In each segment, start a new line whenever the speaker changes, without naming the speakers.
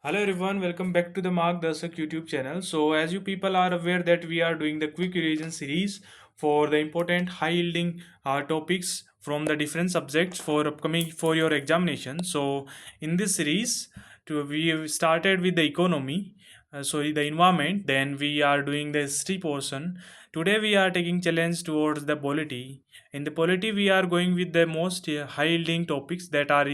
Hello everyone, welcome back to the Margdarshak YouTube channel. So as you people are aware that we are doing the quick revision series for the important high yielding topics from the different subjects for upcoming for your examination. So in this series we have started with the economy, sorry, the environment, then we are doing the history portion. Today we are taking challenge towards the polity. In the polity we are going with the most high yielding topics that are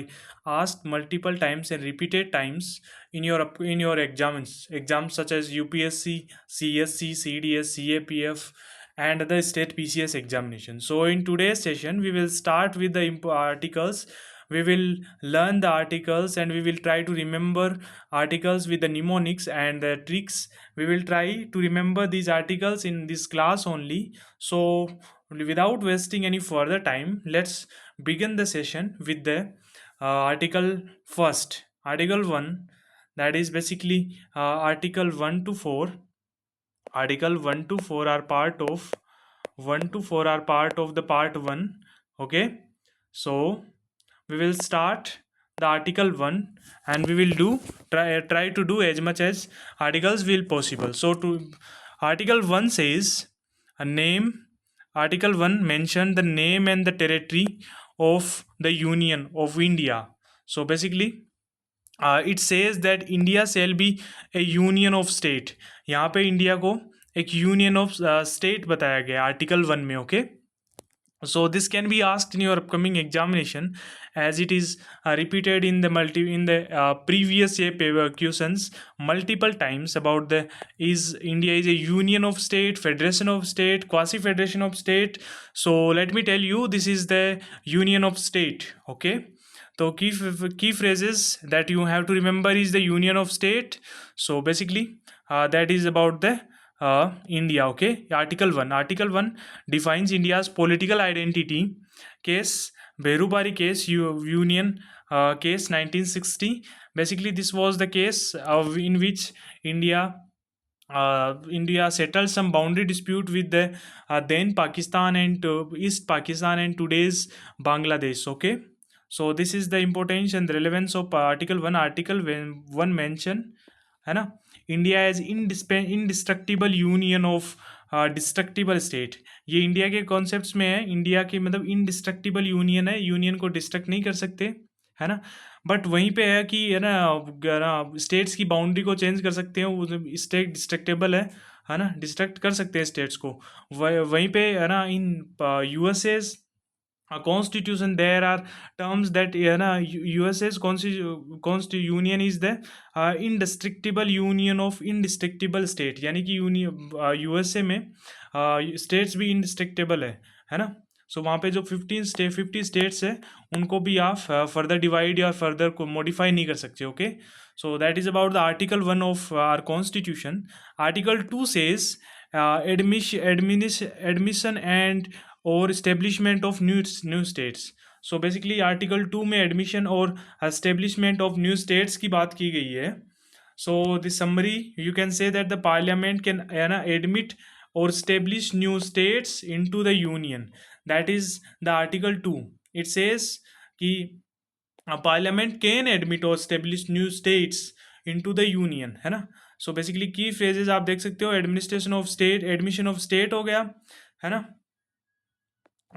asked multiple times and repeated times in your exams such as UPSC, CSE, CDS, CAPF, and the state PCS examination. So in today's session we will start with the articles. We will learn the articles and we will try to remember articles with the mnemonics and the tricks. We will try to remember these articles in this class only. So without wasting any further time, let's begin the session with the article first. Article 1, that is basically article 1 to 4. Article 1 to 4 are part of 1 to 4 are part of the part 1. Okay, so we will start the article 1 and we will try to do as much as articles will possible. So to article 1 says a name. Article 1 mentioned the name and the territory of the Union of India. So basically it says that India shall be A union of state. यहाँ पे India को एक union of state बताया गया article 1 में. Okay, so this can be asked in your upcoming examination as it is repeated in the previous year paper questions multiple times about the is India is a union of state, federation of state, quasi federation of state. So let me tell you, this is the union of state. Okay, so key phrases that you have to remember is the union of state. So basically that is about the India. Okay, Article 1 defines India's political identity. Case Behurubari case, Union case 1960. Basically this was the case in which India settled some boundary dispute with the then Pakistan and East Pakistan and today's Bangladesh. Okay, so this is the importance and the relevance of Article 1. Article 1 mention है ना, India as indestructible union of destructible state. ये India के concepts में है. India के मतलब indestructible union है, union को डिस्ट्रक्ट नहीं कर सकते, है ना. बट वहीं पे है कि है ना स्टेट्स की बाउंड्री को चेंज कर सकते हैं. वो स्टेट डिस्ट्रक्टेबल है ना, डिस्ट्रक्ट कर सकते हैं स्टेट्स को. वहीं पे है ना इन USS constitution there are terms that USA's union is the indestructible union of indestructible state. यानी कि USA में states भी indestructible है ना. सो वहाँ पे जो 50 स्टेट्स है उनको भी आप फर्दर डिवाइड या फर्दर को मॉडिफाई नहीं कर सकते. Okay, so that is about the article 1 of our constitution. Article 2 says admission and और establishment of new states. So basically article 2 में एडमिशन और एस्टेब्लिशमेंट ऑफ न्यू स्टेट्स की बात की गई है. So this summary you can say that the parliament can admit or establish new states into the union. That is the article 2. It says कि parliament can admit or establish new states into the union, है ना. So basically key phrases आप देख सकते हो, administration of state, admission of state हो गया, है ना.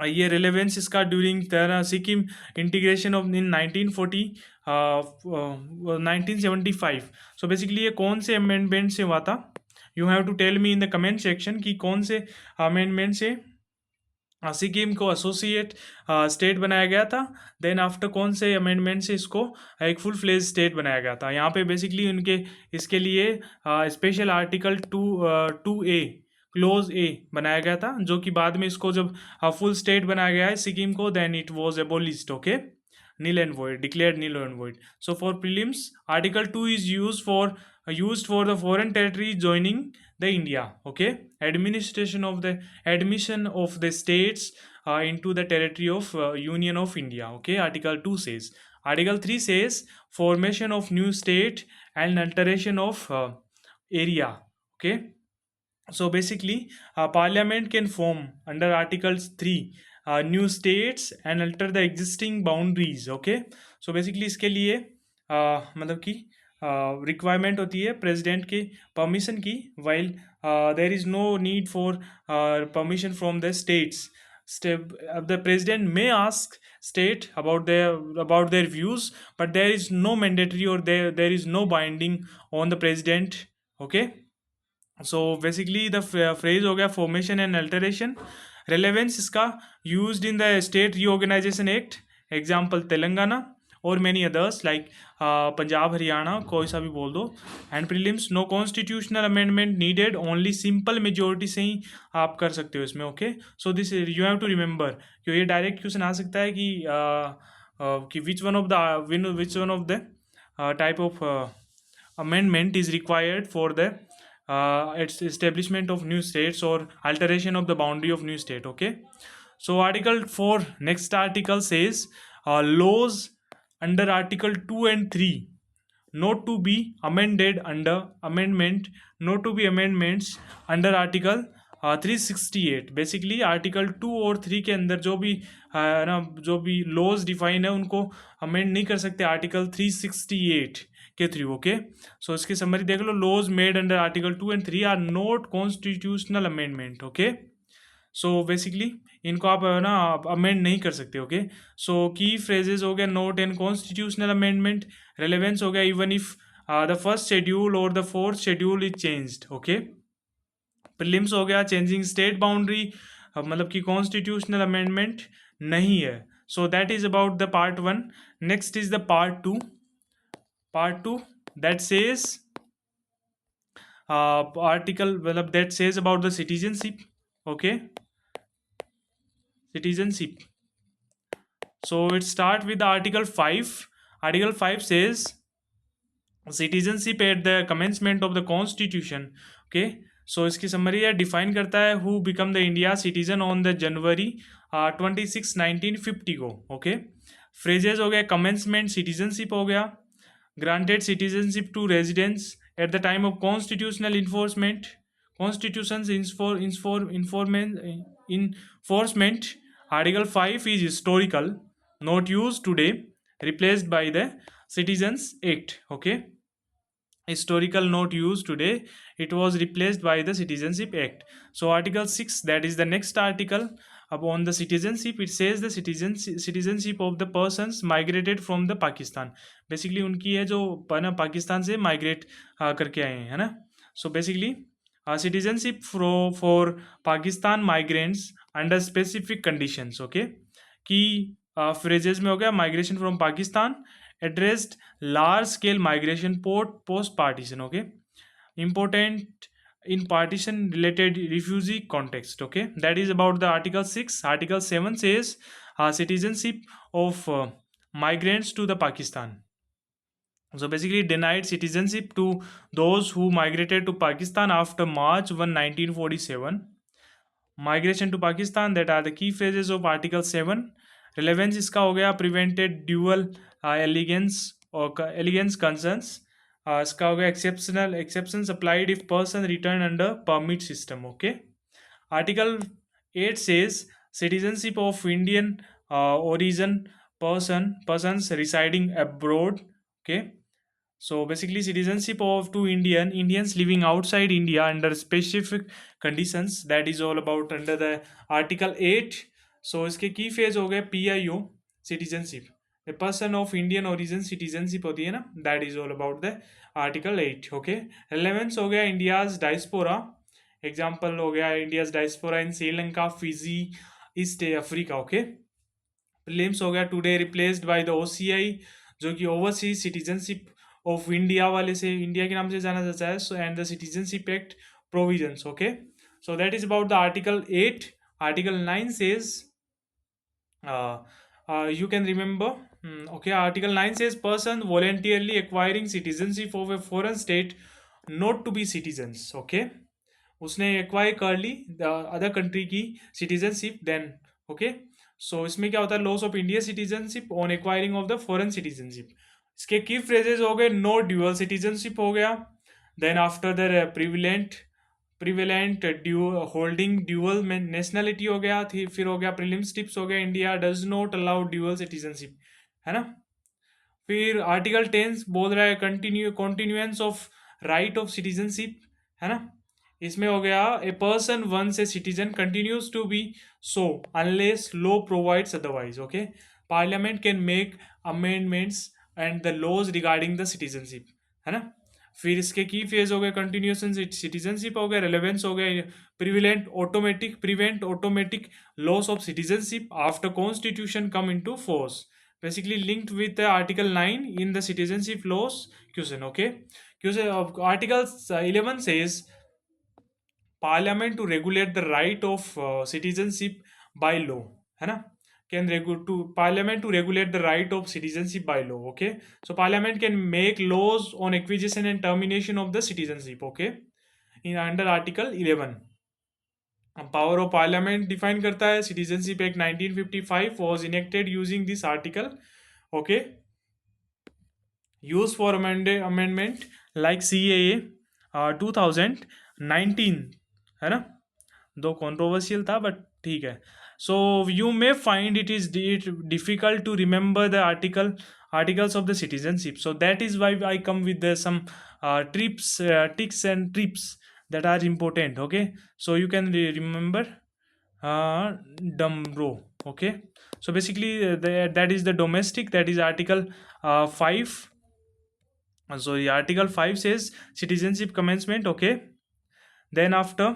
ये रिलेवेंस इसका during Sikkim integration of in 1975. So basically ये कौन से अमेंडमेंट से हुआ था? You have to tell me in the comment section कि कौन से अमेंडमेंट से सिक्किम को एसोसिएट स्टेट बनाया गया था. देन आफ्टर कौन से अमेंडमेंट से इसको एक फुल फ्लेज स्टेट बनाया गया था. यहाँ पे बेसिकली उनके इसके लिए स्पेशल आर्टिकल 2A क्लोज ए बनाया गया था, जो कि बाद में इसको जब फुल स्टेट बनाया गया है सिक्किम को, then it was abolished. Okay, nil and void, declared nil and void. So for prelims, article 2 is used for the foreign territories joining the India. Okay, admission of the states into the territory of Union of India. Okay, article 2 says. Article 3 says formation of new state and alteration of area. Okay, so basically parliament can form under articles 3 new states and alter the existing boundaries. Okay, so basically इसके लिए मतलब कि requirement होती है president की permission की, while there is no need for permission from the states. The president may ask state about their views, but there is no mandatory or there is no binding on the president. Okay. So basically the phrase हो गया formation and alteration. Relevance इसका used in the state reorganisation act, example Telangana और many others like Punjab Haryana, कोई सा भी बोल दो. And prelims, no constitutional amendment needed, only simple majority से ही आप कर सकते हो इसमें. Okay, so this you have to remember कि ये डायरेक्ट क्वेश्चन आ सकता है कि which one of the type of amendment is required for the its establishment of new states or alteration of the boundary of new state. Okay, so article 4, next article says laws under article 2 and 3 not to be amended under amendment, not to be amendments under article 368. Basically article 2 और 3 के अंदर जो भी ना जो भी laws define है उनको अमेंड नहीं कर सकते आर्टिकल 368 के थ्रू. ओके, सो इसकी समरी देख लो. Laws made under article 2 and 3 are not constitutional amendment. Okay, so basically इनको आप ना अमेंड नहीं कर सकते. ओके, सो की फ्रेजेस हो गया note and constitutional amendment. Relevance हो गया even if the first schedule और the fourth schedule is changed. Okay, prelims हो गया चेंजिंग स्टेट बाउंड्री, मतलब कि कॉन्स्टिट्यूशनल अमेंडमेंट नहीं है. सो that is about the part 1. Next is the part 2. Part 2 that says article that says about the citizenship. Okay, citizenship. So it start with article 5. Article 5 says citizenship at the commencement of the constitution. Okay, so इसकी summary है, define करता है who become the India citizen on the January 26 1950 को. Okay, phrases हो गया commencement citizenship हो गया, granted citizenship to residents at the time of constitutional enforcement, constitution's enforcement. Article 5 is historical, not used today, replaced by the Citizens Act. Okay, historical not used today, it was replaced by the Citizenship Act. So article 6, that is the next article upon the citizenship. It says the citizenship of the persons migrated from the Pakistan. Basically उनकी है जो ना पाकिस्तान से migrate करके आए हैं, है ना. So basically citizenship for Pakistan migrants under specific conditions. Okay, की फ्रेजेस में हो गया migration from Pakistan, addressed large scale migration post partition. Okay, important in partition related refugee context. Okay, that is about the article 6. Article 7 says citizenship of migrants to the Pakistan. So basically denied citizenship to those who migrated to Pakistan after March 1 1947. Migration to Pakistan, that are the key phases of article 7. Relevance इसका हो गया prevented dual allegiance और allegiance concerns. इसका हो गया exceptions applied if person return under permit system. Okay, article 8 says citizenship of Indian origin persons residing abroad. Okay, so basically citizenship of to Indians living outside India under specific conditions, that is all about under the article 8. so इसके की phase हो गए PIO citizenship, a person of Indian origin citizenship होती है ना, that is all about the article 8. okay, relevance हो गया India's diaspora, example हो गया India's diaspora in Sri Lanka, Fiji, East Africa. okay, prelims हो गया today replaced by the OCI, जो कि ओवरसीज सिटीजनशिप ऑफ इंडिया वाले से इंडिया के नाम से जाना जाता है. So and the citizenship act provisions. Okay, so that is about the article 8. Article 9 says you can remember. Okay, article 9 says person voluntarily acquiring citizenship of a foreign state not to be citizens. okay, उसने acquire कर ली other country की citizenship then. Okay, so इसमें क्या होता है, loss of India citizenship on acquiring of the foreign citizenship. इसके की phrases हो गए नो ड्यूअल सिटीजनशिप हो गया, then after the prevalent holding dual nationality हो गया, फिर हो गया प्रीलिम्स टिप्स हो गया India does not allow dual citizenship, है ना. फिर आर्टिकल 10 बोल रहा है continuance of right of citizenship, है ना। इसमें हो गया a person once a citizen continues to be so unless law provides otherwise, okay. Parliament can make amendments and the laws regarding the citizenship, है ना। फिर इसके की फेज हो गए कंटिन्यूएशन सिटीजनशिप हो गया, रेलेवेंस हो गया, prevent automatic loss of citizenship after constitution come into force, basically linked with the article 9 in the citizenship laws question, okay. Question of article 11 says parliament to regulate the right of citizenship by law, है ना। can regulate to parliament to regulate the right of citizenship by law, okay. So parliament can make laws on acquisition and termination of the citizenship, okay, in under article 11. Power of parliament define करता है, citizenship act 1955 was enacted using this article, okay. Use for amendment like CAA 2019, है ना। दो controversial था but ठीक है। So you may find it is difficult to remember the articles of the citizenship, so that is why I come with some tricks and tips that are important, okay. So you can remember dumb row, okay. So basically that is the domestic, that is article 5. So the article 5 says citizenship commencement, okay. Then after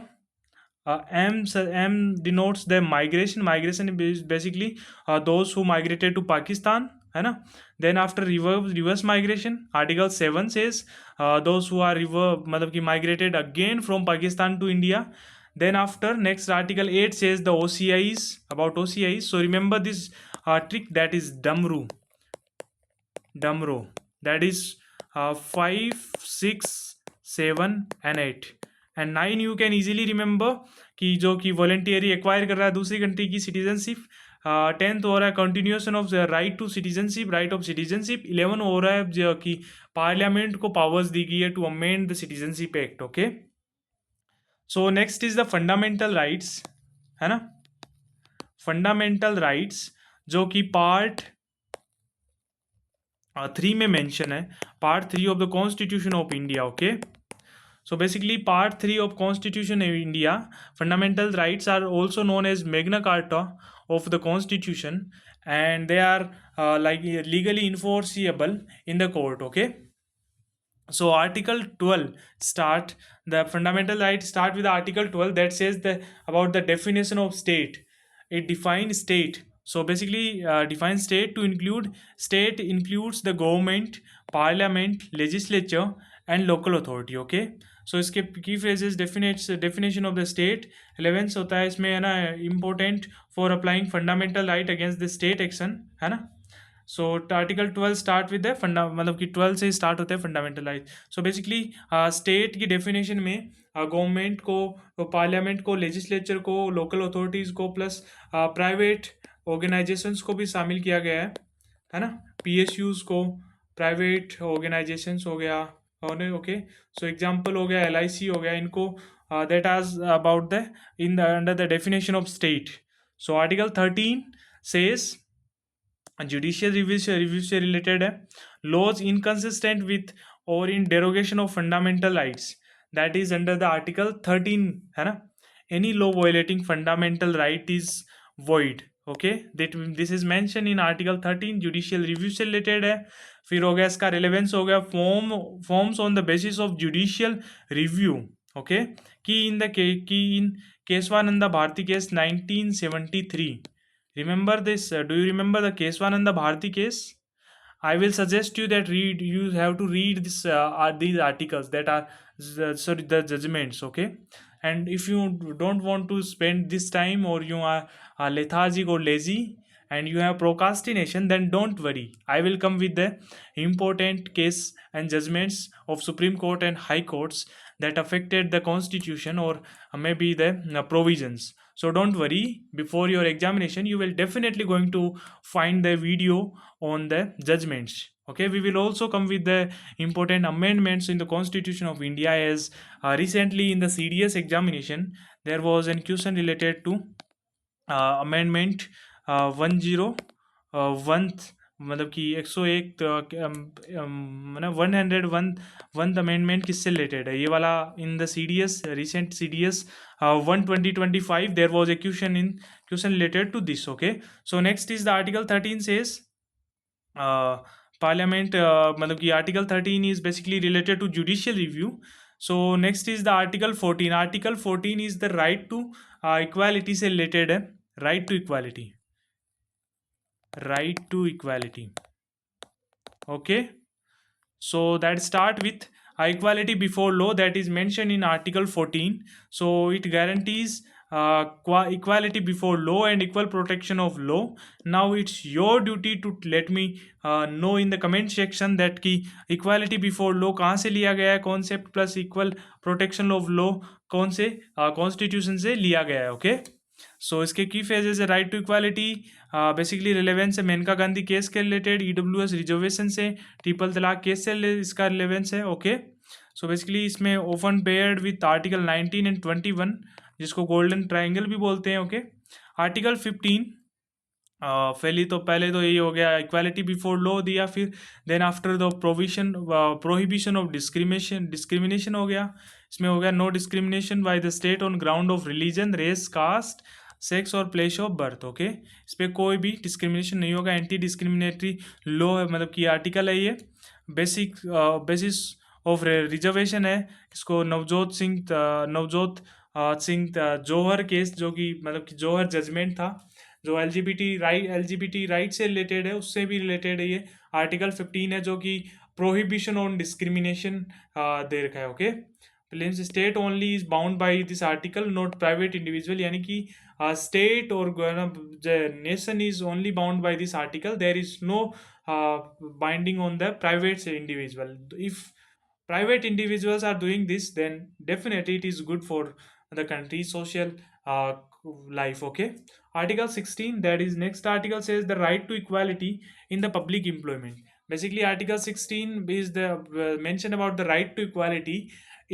M denotes the migration is basically those who migrated to Pakistan, है ना. Then after reverse migration, article 7 says those who are मतलब कि migrated again from Pakistan to India. Then after next article 8 says the OCIs, about OCIs. So remember this trick, that is dumb row, that is 5, 6, 7 and 8 and 9 you can easily remember कि जो कि voluntary acquire कर रहा है दूसरी country की citizenship. 10th हो रहा है continuation of right to citizenship, 11 हो रहा है जो कि पार्लियामेंट को पावर्स दी गई है to amend the citizenship act, okay. So next is the fundamental rights, है ना। फंडामेंटल राइट्स जो कि पार्ट 3 में मेंशन है, part 3 of the constitution of India, okay. So basically part 3 of Constitution of India, fundamental rights are also known as Magna Carta of the Constitution, and they are like legally enforceable in the court, okay. So article 12 start, the fundamental rights start with article 12 that says about the definition of state. It defines state. So basically defines state to include, state includes the government, parliament, legislature and local authority, okay. सो इसके की phrases definition of the state 11 होता है इसमें, है ना, important for applying fundamental right against the state action, है ना। So article 12 start with मतलब कि 12 से स्टार्ट होता है fundamental right. So basically state की डेफिनेशन में गवर्नमेंट को, पार्लियामेंट को, लेजिस्लेचर को, लोकल अथॉरिटीज़ को प्लस प्राइवेट ऑर्गेनाइजेशंस को भी शामिल किया गया है ना। PSUs को, प्राइवेट ऑर्गेनाइजेशंस हो गया, ओके। सो एग्जाम्पल हो गया LIC हो गया, इनको दैट आज about the in the under the definition of state. So article 13 says judicial review से रिलेटेड है, लॉज इनकंसिस्टेंट विथ और in derogation of fundamental rights, that is under the article 13, है ना। Any law violating fundamental right is void, okay. This is mention in article 13, judicial review से related है। फिर हो गया इसका रिलेवेंस हो गया forms on the basis of judicial review, okay. की in Kesavananda Bharati case 1973, remember this, do you remember the Keswananda Bharati case? I will suggest you that you have to read these articles that are sorry, the judgments, okay. And if you don't want to spend this time, or you are lethargic or lazy and you have procrastination, then don't worry, I will come with the important case and judgments of Supreme Court and High Courts that affected the constitution or maybe the provisions. So don't worry, before your examination you will definitely going to find the video on the judgments, okay. We will also come with the important amendments in the Constitution of India, as recently in the CDS examination there was a question related to amendment 101 मतलब कि 101 मतलब 101 amendment किससे related है ये वाला? In the CDS, recent CDS 1 2025 there was a question related to this. Okay, so next is the article 13 says parliament, मतलब कि article 13 is basically related to judicial review. So next is the article 14. Article 14 is the right to equality से related है. right to equality right to equality. Okay, so that start with equality before law, that is mentioned in article 14. So it guarantees equality before law and equal protection of law. Now it's your duty to let me know in the comment section that ki equality before law कहाँ से लिया गया है concept plus equal protection of law कौन से constitution से लिया गया है. Okay, सो इसके की फेजेस है right to equality, basically relevance है मेनका गांधी केस के रिलेटेड, EWS रिजर्वेशन से, ट्रिपल तलाक केस से इसका रिलेवेंस है. ओके, सो बेसिकली इसमें open paired with article 19 and 21 जिसको गोल्डन ट्राइंगल भी बोलते हैं. ओके, आर्टिकल 15 पहले तो यही हो गया इक्वालिटी बिफोर लॉ दिया, फिर then after the prohibition of discrimination हो गया. इसमें हो गया no discrimination by the state on ground of religion, race, caste, sex और प्लेस ऑफ बर्थ. ओके, इस पर कोई भी डिस्क्रिमिनेशन नहीं होगा. एंटी डिस्क्रिमिनेटरी लॉ है, मतलब कि आर्टिकल है ये. बेसिस ऑफ रिजर्वेशन है. इसको नवजोत सिंह जौहर केस, जो कि मतलब कि जौहर जजमेंट था जो एलजीबीटी राइट से रिलेटेड है, उससे भी रिलेटेड है ये. आर्टिकल 15 है जो कि प्रोहिबिशन ऑन डिस्क्रिमिनेशन दे रखा है. Okay, prelims state only is bound by this article, not private individual, यानी कि स्टेट और nation is only bound by this article. There is no binding on the private individual. If private individuals are doing this, then definitely it is good for the country's social uh, life. Okay, article 16, that is next article, says the right to equality in the public employment. Basically article 16 is the mention about the right to equality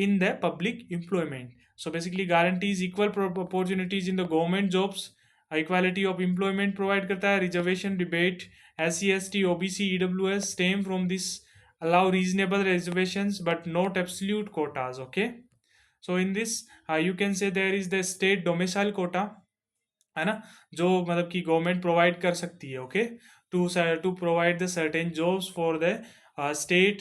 in the public employment. So basically guarantees equal opportunities in the government jobs, equality of employment provide करता है. reservation debate, SC ST OBC EWS stem from this, allow reasonable reservations but not absolute quotas. Okay, so in this you can say there is the state domicile quota, है ना, जो मतलब कि government provide कर सकती है. Okay, to provide the certain jobs for the state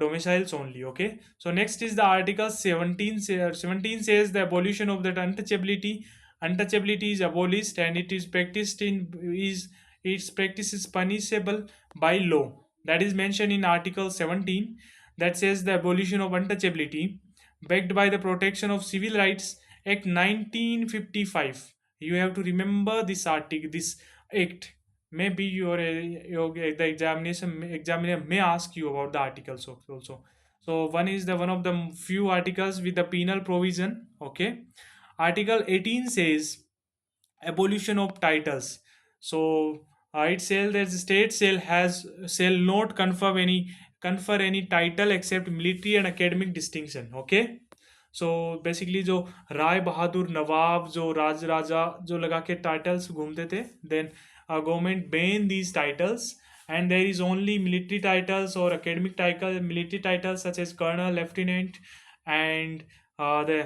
domiciles only. Okay, so next is the article 17. 17 says the abolition of that untouchability. Untouchability is abolished and it is practiced in is its practice is punishable by law. That is mentioned in article 17, that says the abolition of untouchability backed by the protection of civil rights act 1955. You have to remember this article, this act. Maybe the examiner may ask you about the articles also. So one of the few articles with the penal provision. Okay, article 18 says abolition of titles. So it says that the state shall not confer any title except military and academic distinction. Okay, so basically जो राय बहादुर नवाब जो राजा जो लगा के titles घूमते थे, then government ban these titles and there is only military titles or academic title military titles such as colonel, lieutenant, and the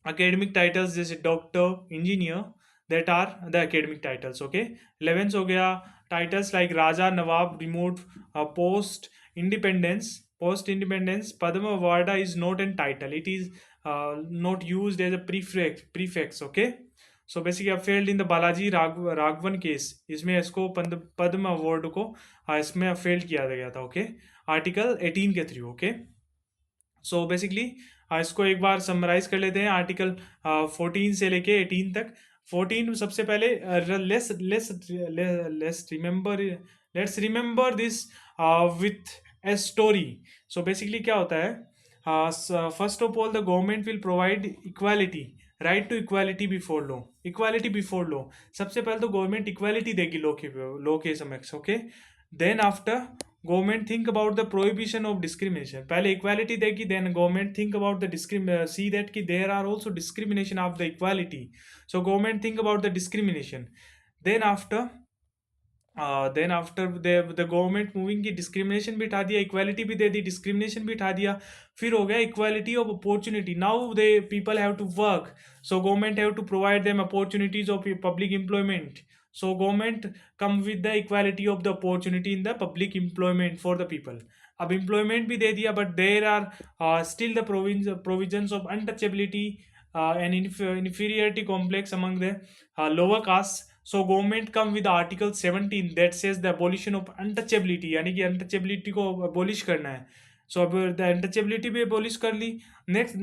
academic titles जैसे doctor, engineer, that are the academic titles. Okay, 11th हो गया titles like Raja, Nawab, remote, post independence. Padma Awarda is not a title, it is not used as a prefix. Okay, so basically I failed in the Balaji Raghavan case, इसमें इसको पद्म award को इसमें failed किया गया था. Okay, article 18 के through. Okay, so basically इसको एक बार समराइज कर लेते हैं. आर्टिकल 14 से लेके 18 तक. 14 सबसे पहले let's remember this with a story. So basically क्या होता है, first of all the government will provide equality, right to equality before law. Equality before law, सबसे पहले तो गवर्नमेंट इक्वालिटी देगी लॉ के समक्ष. Okay, then after government think about the prohibition of discrimination. पहले equality देगी, then government think about the see that कि there are also discrimination of the equality, so government think about the discrimination. Then after then after the government moving की discrimination भी हटा दिया, equality भी दे दी, discrimination भी हटा दिया, फिर हो गया equality of opportunity. Now they people have to work, so government have to provide them opportunities of public employment. So government come with the equality of the opportunity in the public employment for the people. अब employment भी दे दिया, but there are still the provisions of untouchability and inferiority complex among the lower castes. So government come with article 17 that says the abolition of untouchability, यानी कि untouchability को abolish करना है। सो अब द अनटचेबिलिटी भी abolish कर ली। Next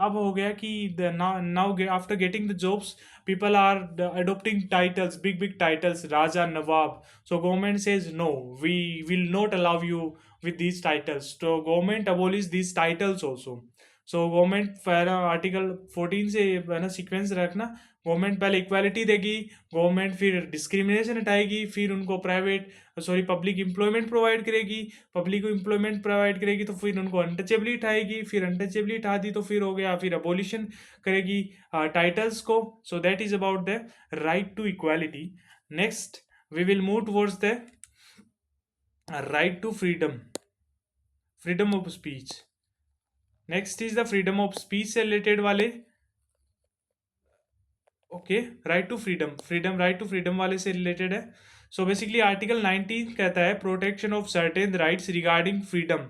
अब हो गया कि the now after getting the jobs people are adopting titles, big titles, Raja, Nawab. So government says no, we will not allow you with these titles. So government abolish these titles also. So government पहला article 14 से है ना sequence रखना। Government पहले equality देगी, government फिर discrimination हटाएगी, फिर उनको private sorry public employment provide करेगी, पब्लिक को एम्प्लॉयमेंट प्रोवाइड करेगी तो फिर उनको अनटचेबिलिटी उठाएगी, फिर अनटचेबिलिटी उठा दी तो फिर हो गया, फिर अबोलिशन करेगी टाइटल्स को। So that is about the right to equality. Next we will move towards the right to freedom, freedom of speech. Next is the freedom of speech से रिलेटेड वाले। Okay, right to freedom, right to freedom वाले से related है। सो basically article 19 कहता है protection of certain rights regarding freedom.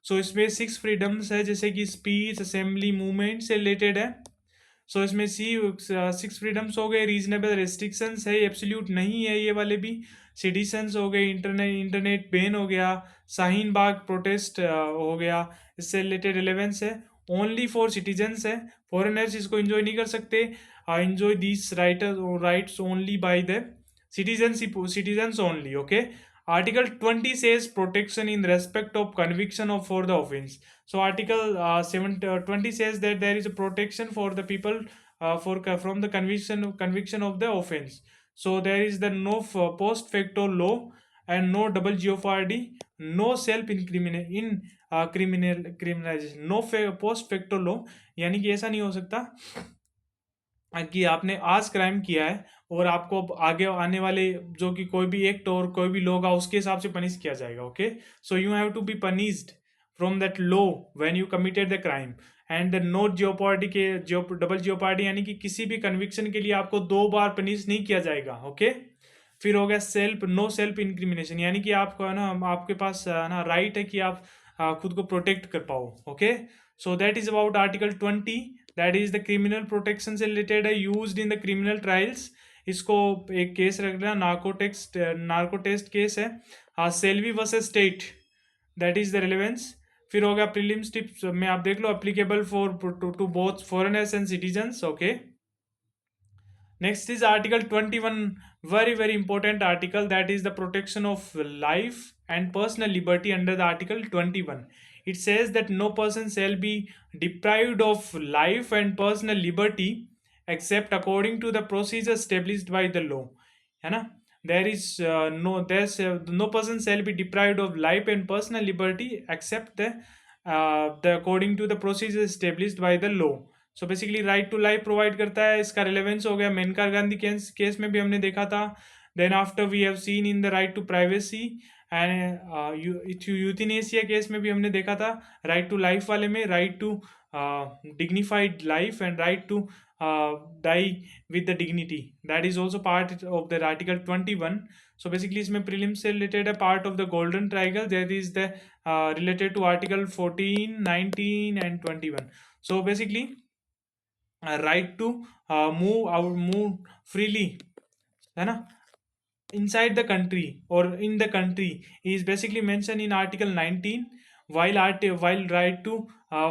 So इसमें 6 freedoms है, जैसे कि स्पीच, असेंबली, मूवमेंट से रिलेटेड है। सो इसमें 6 फ्रीडम्स हो गए। रीजनेबल रेस्ट्रिक्शंस है, एब्सोल्यूट नहीं है ये वाले भी। सिटीजन्स हो गए, इंटरनेट बैन हो गया, शाहीन बाग प्रोटेस्ट हो गया, इससे रिलेटेड रिलेवेंस है। ओनली फॉर सिटीजन्स है, फॉरेनर्स इसको एंजॉय नहीं कर सकते। enjoy these rights only by the citizens only. Okay, article 20 says protection in respect of conviction of for the offense. So article 20 says that there is a protection for the people for from the conviction of the offense. So there is the no post facto law and no double jeopardy, no self incriminate in criminalization, no post facto law, यानी कि ऐसा नहीं हो सकता कि आपने आज crime किया है और आपको आगे आने वाले जो कि कोई भी एक्ट और कोई भी लॉ होगा उसके हिसाब से पनिश किया जाएगा। Okay, so you have to be punished from that law when you committed the crime. And the no jeopardy के डबल जियोपार्डी यानी कि किसी भी कन्विक्शन के लिए आपको 2 बार पनिश नहीं किया जाएगा। ओके, फिर हो गया नो सेल्फ इंक्रिमिनेशन, यानी कि आपको है ना आपके पास ना राइट है कि आप खुद को प्रोटेक्ट कर पाओ। Okay, so that is about article 20, that is the criminal protection से रिलेटेड है, used in the criminal trials. इसको एक केस रख लेना, नार्को टेस्ट केस है, Selvi versus state, that is the relevance. फिर हो गया प्रीलिम्स टिप्स में आप देख लो, applicable for to both foreigners and citizens. Okay, next is article 21, very important article, that is the protection of life and personal liberty under the article 21. It says that no person shall be deprived of life and personal liberty except according to the procedure established by the law, है ना। No person shall be deprived of life and personal liberty except the according to the procedure established by the law. So basically right to life provide करता है। इसका relevance हो गया Maneka Gandhi case में भी हमने देखा था। Then after we have seen in the right to privacy and euthanasia case में भी हमने देखा था राइट टू लाइफ वाले में, right to dignified life and right to die with the dignity, that is also part of the article 21. So basically इसमें prelims से related है, part of the golden triangle, that is the related to article 14, 19 and 21. So basically right to move freely, है ना, inside the country or in the country is basically mentioned in article 19, while right to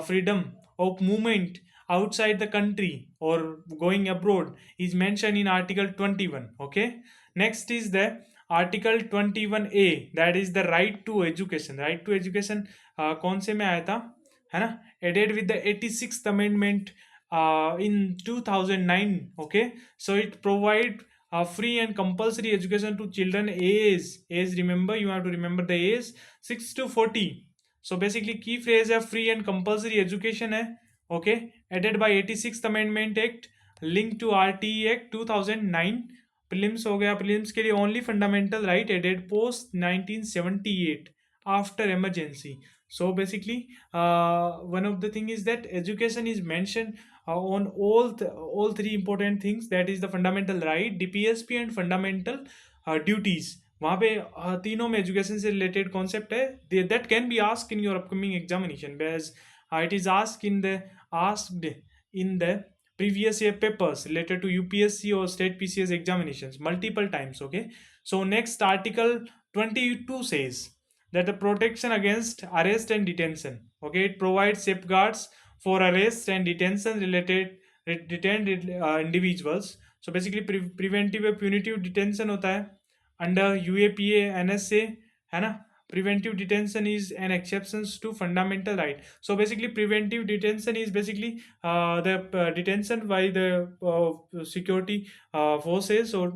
freedom of movement outside the country or going abroad is mentioned in article 21. Okay, next is the article 21A, that is the right to education. right to education कौन से में आया था, है ना, added with the 86th amendment in 2009. Okay, so it provide free and compulsory education to children age remember, you have to remember the age 6 to 40. So basically key phrase है free and compulsory education है। Okay, added by 86th amendment act linked to RTE act 2009 prelims हो गया, prelims के लिए only fundamental right added post 1978 after emergency. So basically, one of the thing is that education is mentioned on all three important things, that is the fundamental right, DPSP and fundamental duties. वहाँ पे तीनों में education से related concept है that can be ask in your upcoming examination, because it is asked in the previous year papers related to UPSC or state PCS examinations multiple times. Okay, so next article 22 says that the protection against arrest and detention. Okay, it provides safeguards for arrest and detention related detained individuals. So basically preventive और punitive detention होता है under UAPA NSA, है ना. Preventive detention is an exception to fundamental right. So basically preventive detention is basically the detention by the security forces or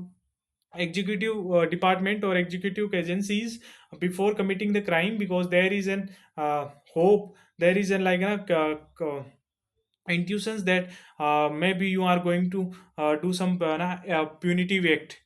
executive department or executive agencies before committing the crime, because there is an hope, there is an like intuitions that maybe you are going to do some punitive act,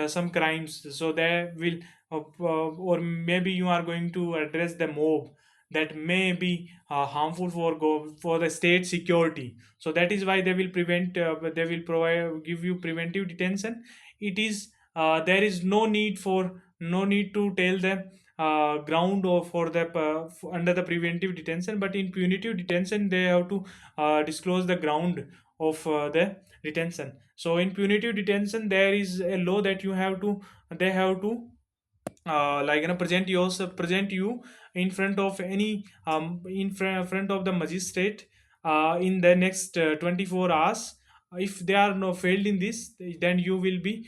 some crimes, so they will or maybe you are going to address the mob that may be harmful for the state security. So that is why they will they will provide give you preventive detention. It is there is no need to tell them ground or for the under the preventive detention, but in punitive detention they have to disclose the ground of the detention. So in punitive detention there is a law that you have to they have to present you in front of any front of the magistrate in the next 24 hours. If they are no failed in this, then you will be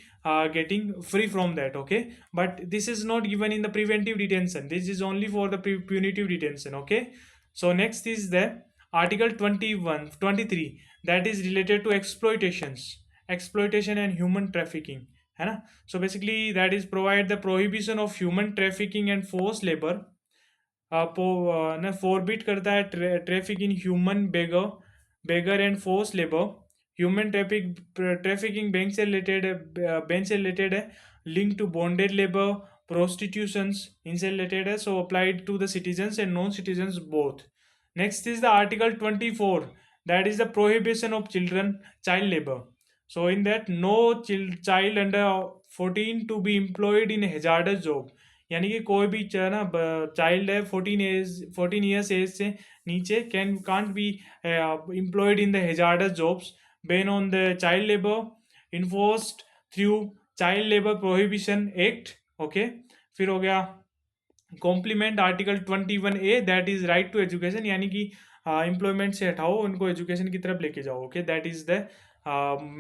getting free from that. Okay, but this is not given in the preventive detention, this is only for the punitive detention. Okay, so next is the article 21 23, that is related to exploitation and human trafficking, है ना. So basically that is provide the prohibition of human trafficking and forced labor, forbid करता है traffic in human begar and force labour. Human trafficking bank से related है, link to bonded labour, prostitutions इनसे related है. So applied to the citizens and non citizens both. Next is the article 24, that is the prohibition of child labor. So in that, no child under 14 to be employed in hazardous job. यानी कि कोई भी ना child है 14 years age से नीचे can't be employed in the hazardous jobs. Ban on the child labour enforced through child labour prohibition act. Okay, फिर हो गया complement article 21A, that is right to education, यानी कि एम्प्लॉयमेंट से हटाओ, उनको एजुकेशन की तरफ लेके जाओ. Okay, that is the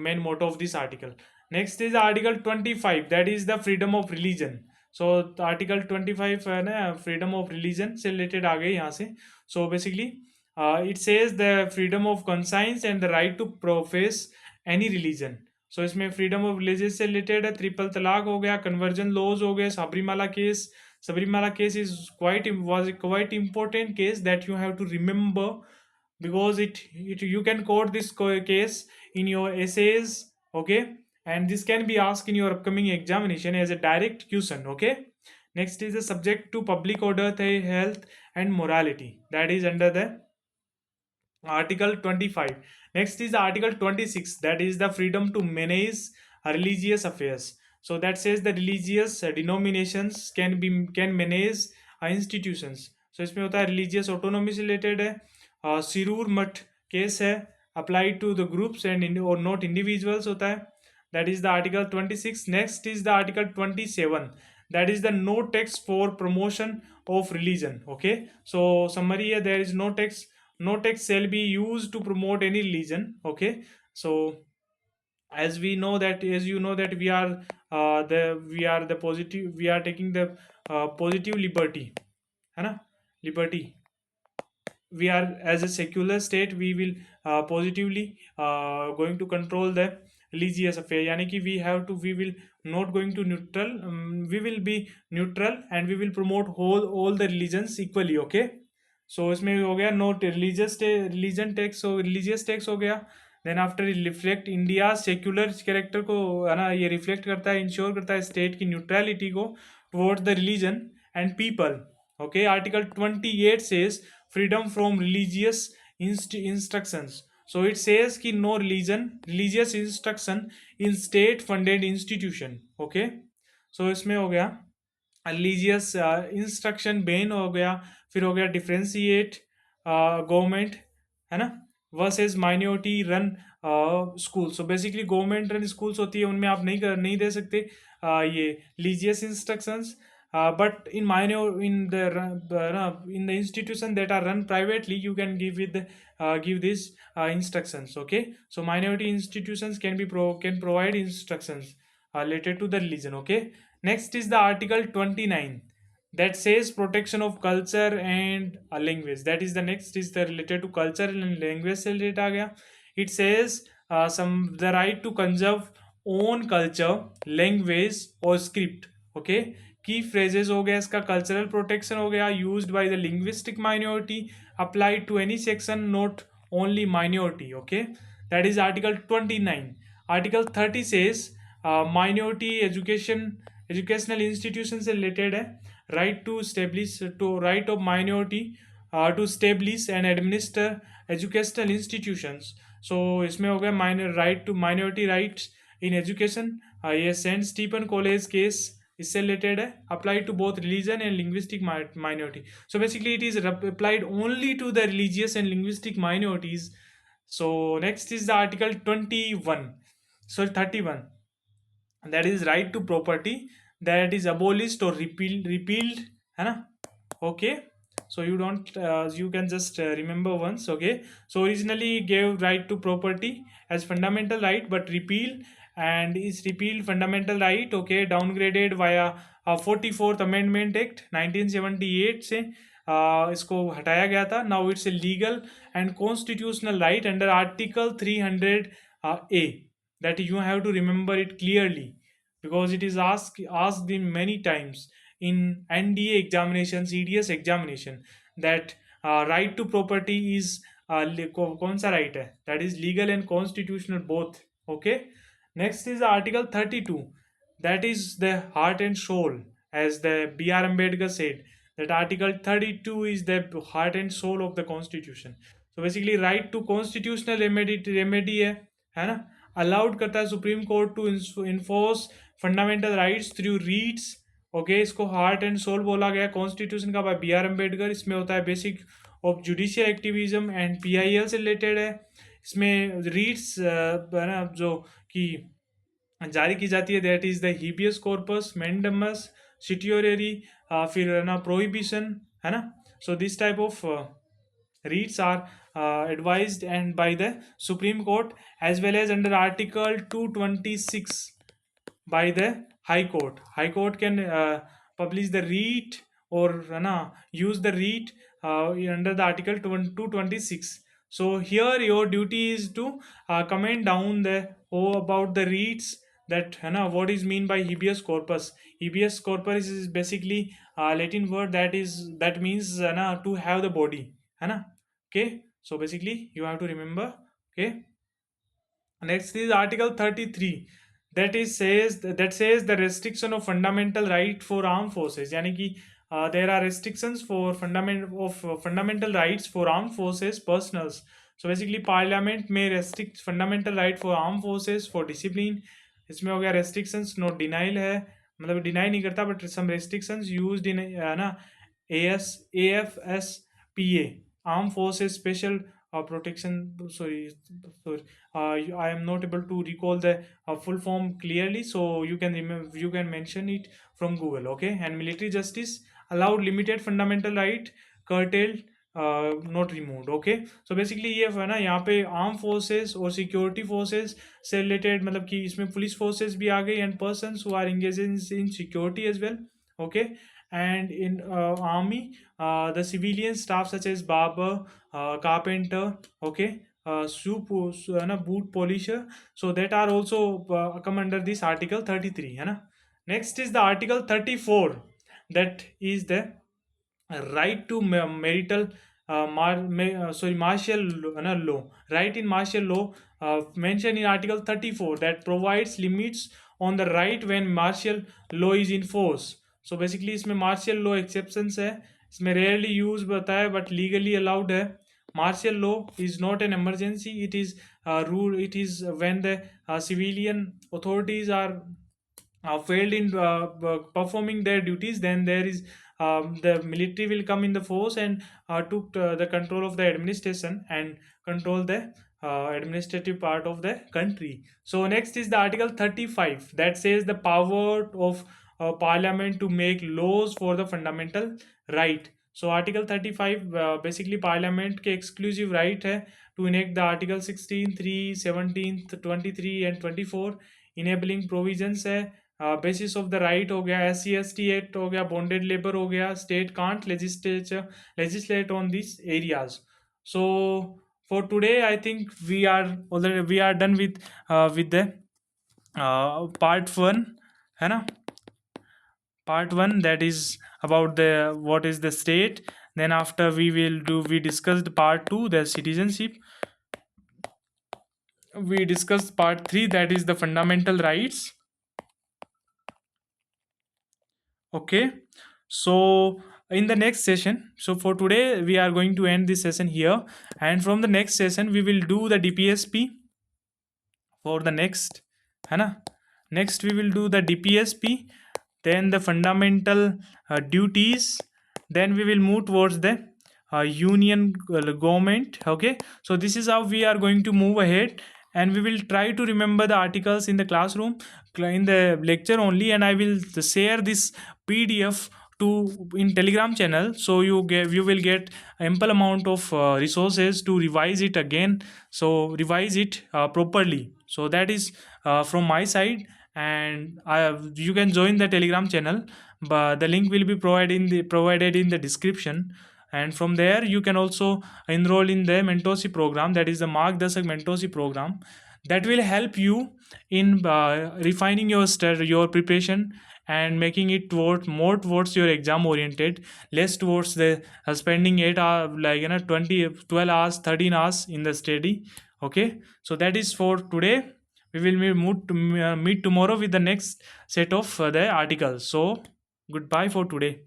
main motto of this article. Next is article 25, that is the freedom of religion. So article 25 है ना, फ्रीडम ऑफ रिलीजन से रिलेटेड आ गए यहाँ से. So basically it says the freedom of conscience and the right to profess any religion. So इसमें freedom of religion से related है, ट्रिपल तलाक हो गया, कन्वर्जन लॉज हो गए, Sabrimala case is was quite important case that you have to remember, because it you can quote this case in your essays. Okay, and this can be asked in your upcoming examination as a direct question. Okay, next is the subject to public order, health and morality, that is under the article 25. Next is the article 26, that is the freedom to manage religious affairs. So that says the religious denominations can manage institutions. So इसमें होता है religious autonomy से related है. सिरूर मठ case है, applied to the groups and or not individuals होता है. That is the article 26. Next is the article 27, that is the no tax for promotion of religion. Okay, so summary है, there is no tax shall be used to promote any religion. Okay, so as you know that we are the positive, we are taking the positive liberty, है ना, liberty. We are as a secular state, we will positively going to control the religious affair, यानी कि we will not going to neutral, we will be neutral and we will promote all the religions equally. Okay, so इसमें हो गया नो religion tax, so religious tax हो गया. Then after reflect India secular character को, है ना, ये रिफ्लेक्ट करता है, इंश्योर करता है स्टेट की न्यूट्रलिटी को towards the religion and people. Okay, article 28 says freedom from religious instructions. So it says कि no religion religious instruction in state funded institution. Okay, so इसमें हो गया रिलीजियस इंस्ट्रक्शन बैन हो गया. फिर हो गया डिफ्रेंशिएट गवर्नमेंट, है ना, versus minority run school. So basically government run schools होती है, उनमें आप नहीं दे सकते ये religious instructions. But in minor in the institution that are run privately, you can give these instructions. Okay, so minority institutions can provide instructions related to the religion. Okay, next is the article 29 that says protection of culture and language. That is the next is the related to culture and language से related आ गया. It says some the right to conserve own culture, language or script. Okay, की phrases हो गया, इसका cultural protection हो गया, used by the linguistic minority, applied to any section not only minority. Okay, that is article 29. Article 30 says minority educational institution से related है. Right to establish to right of minority to establish and administer educational institutions. So इसमें हो गया minor right to minority rights in education. ये Saint Stephen College case इससे related है. Applied to both religion and linguistic minority. So basically it is applied only to the religious and linguistic minorities. So next is the article 21 sorry 31, that is right to property, that is abolished or repealed, है ना. Okay, so you don't you can just remember once. Okay, so originally gave right to property as fundamental right but repeal and is repealed fundamental right. Okay, downgraded via 44th amendment act 1978 से इसको हटाया गया था. Now it's a legal and constitutional right under article 300 a. that you have to remember it clearly because it is asked in many times in NDA examination, CDS examination, that right to property is कौन सा right है, that is legal and constitutional both. Okay, next is article 32, that is the heart and soul, as the B.R. Ambedkar said that article 32 is the heart and soul of the constitution. So basically right to constitutional remedy है ना, allowed करता है supreme court to enforce fundamental rights through writs. Okay, इसको heart and soul बोला गया constitution का bye B.R. Ambedkar. इसमें होता है basic of judicial activism and PIL से रिलेटेड है. इसमें रीट्स है ना जो कि जारी की जाती है, that is the habeas corpus, mandamus, certiorari, फिर है ना प्रोहिबिशन, है ना. So this type of reads are advised and by the Supreme Court, as well as under Article 226 by the High Court. High Court can publish the read or use the read under the Article 226. So here your duty is to comment down the about the reads, that what is mean by habeas corpus. Habeas corpus is basically Latin word that means to have the body, है ना. Okay, so basically you have to remember. Okay, next is article 33, that says the restriction of fundamental right for armed forces. यानी कि there are restrictions for fundamental rights for armed forces personals. So basically parliament may restrict fundamental right for armed forces for discipline. इसमें हो गया restrictions, no denial है, मतलब deny नहीं करता, but some restrictions used in AFSPA, armed forces special protection. Sorry, I am not able to recall the full form clearly, so you can remember, you can mention it from Google. Okay, and military justice allowed limited fundamental right, curtailed, not removed. Okay, so basically ये है ना, यहाँ पे arm forces और security forces से related, मतलब कि इसमें पुलिस फोर्सेस भी आ गई and persons who are engage in security as well. Okay, and in army the civilian staff such as barber, carpenter, okay, boot polisher, so that are also come under this article 33, है ना. Next is the article 34, that is the right to marital martial law, right in martial law mentioned in Article 34 that provides limits on the right when martial law is in force. So basically इसमें martial law exceptions है, इसमें rarely use होता है but legally allowed है. Martial law is not an emergency, it is rule, it is when the civilian authorities are failed in performing their duties, then there is the military will come in the force and took the control of the administration and control the administrative part of the country. So next is the Article 35 that says the power of parliament to make laws for the fundamental right. So Article 35 basically parliament के exclusive right है to enact the Article 16, 3, 17, 23 and 24 enabling provisions है. Basis of the right हो गया, SC/ST act हो गया, bonded labour हो गया, state can't legislate on these areas. So for today I think we are done with the part 1 है ना. Part 1 that is about the what is the state. Then after we discussed part 2, the citizenship. We discussed part 3 that is the fundamental rights. Okay, so in the next session, so for today we are going to end this session here, and from the next session we will do the DPSP for the next है ना. Next we will do the DPSP, then the fundamental duties, then we will move towards the union government. Okay, so this is how we are going to move ahead, and we will try to remember the articles in the classroom in the lecture only, and I will share this PDF to in Telegram channel, so you will get ample amount of resources to revise it again. So revise it properly. So that is from my side, and you can join the Telegram channel, but the link will be provided in the description. And from there you can also enroll in the mentorship program, that is the Margdarshak mentorship program, that will help you in refining your preparation and making it more towards your exam oriented, less towards the spending 8 hours, like 12 hours, 13 hours in the study. Okay, so that is for today. We will meet tomorrow with the next set of the articles. So goodbye for today.